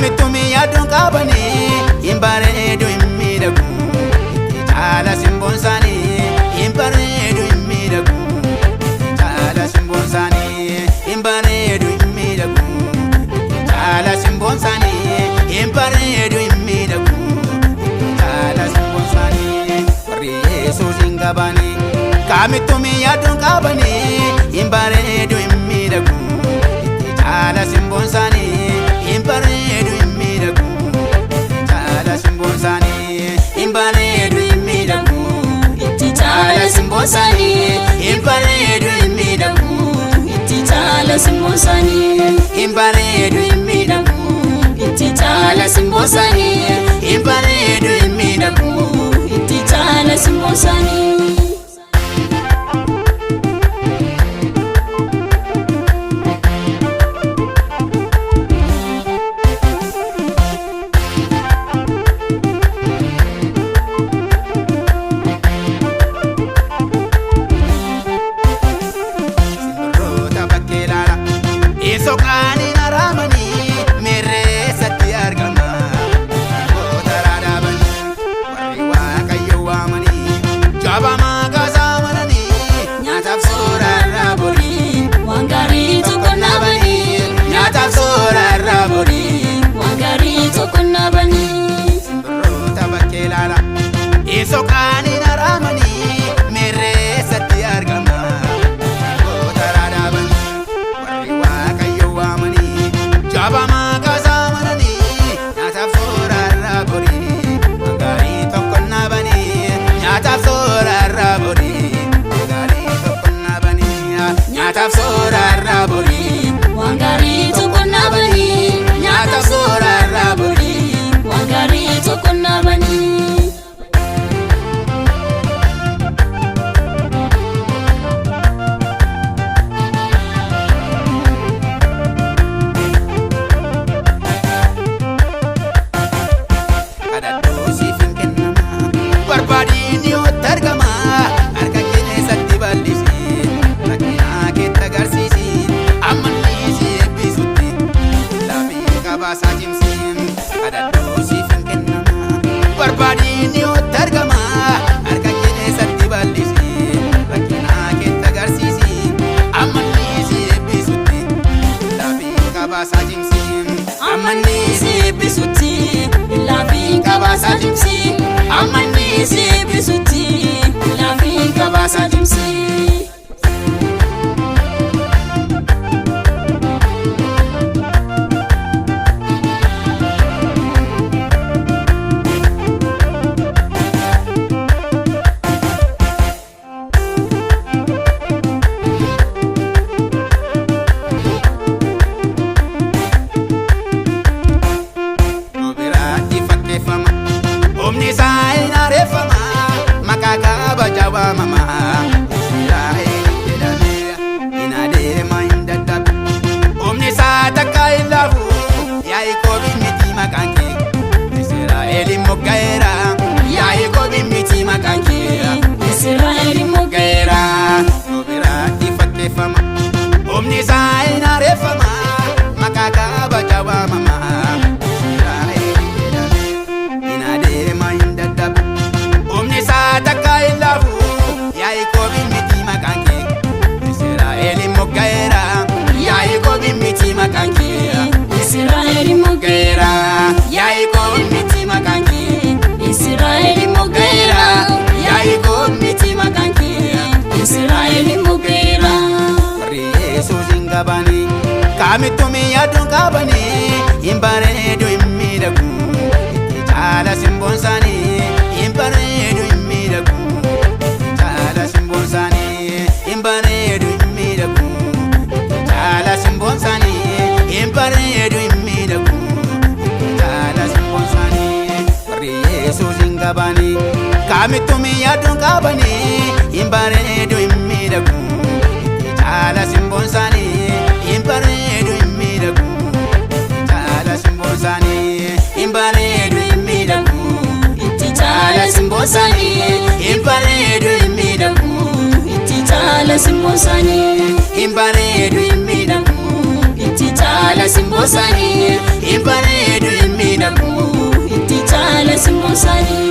kamitumi yaadun qabani imbareedu immiidhagu caala simboonsaanii imbareedu immiidhagu caala simboonsaanii imbareedu immiidhagu caala simboonsaanii imbareedu immiidhagu caala simboonsaanii warri Yesuus hin qabani kamitumi yaadun qabani imbareedu immiidhagu caala simboonsaanii imbareedu immiidhagu caala simboonsaanii imbareedu immiidhagu itti caala simboonsaanii imbareedu immiidhagu itti caala simboonsaanii imbareedu immiidhagu itti caala simboonsaanii imbareedu immiidhagu itti caala simboonsaanii. Soqani naramani mere satti argama otarabani warri waaqayyo waamani jaba magaza manani nyaataaf soorarra bori waan gaarii tokko nabani nyaataaf soorarra bori waan gaarii tokko nabani simbirroota bakkee laala soqani naramani mere satti argama jaba magaza manani nyaataaf soorarra bori waan gaarii tokko nabani nyaataaf soorarra bori waan gaarii tokko nabani nyaataaf soorarra bori waan gaarii tokko nabani nyaataaf soorarra bori waan gaarii tokko nabani. Barbaadini otargama harka keessatti bal'isi rakkina keetta agarsiisi ammallee si eebbisutti laafii qabaasaa cimsi kadhadhuu siif hin kennama. Barbaadini otargama harka keessatti bal'isi rakkina keetta agarsiisi ammallee si eebbisutti laafii qabaasaa cimsi ammallee si eebbisutti laafii qabaasaa cimsi ammallee si eebbisutti laafii qabaasaa cimsi. Omni sai na refama makaka bajawa mama Israel jedame inade mindada omni sa takai lavu Yaikob miti makanki Israel mogaira Yaikob miti makanki Israel mogaira obirati fakefama omni sai na refama makaka bajawa mama takai lavu Yaikob miti makanki Israel mogaira Yaikob miti makanki Israel mogaira Yaikob miti makanki Israel mogaira Yaikob miti makanki Israel mogaira warri Yesuus hin qabani kamitumi yaadun qabani imbareedu immiidhagu itti caala simboonsaanii imbareedu caala simboonsaanii imbareedu immiidhagu caala simboonsaanii imbareedu immiidhagu caala simboonsaanii warri Yesuus hin qabani kamitumi yaadun qabani imbareedu immiidhagu caala simboonsaanii imbareedu immiidhagu caala simboonsaanii imbareedu immiidhagu itti caala simboonsaanii imbareedu immiidhagu itti caala simboonsaanii imbareedu immiidhagu itti caala simboonsaanii hin bareedu hin miidhagu itti caala simboon isaanii.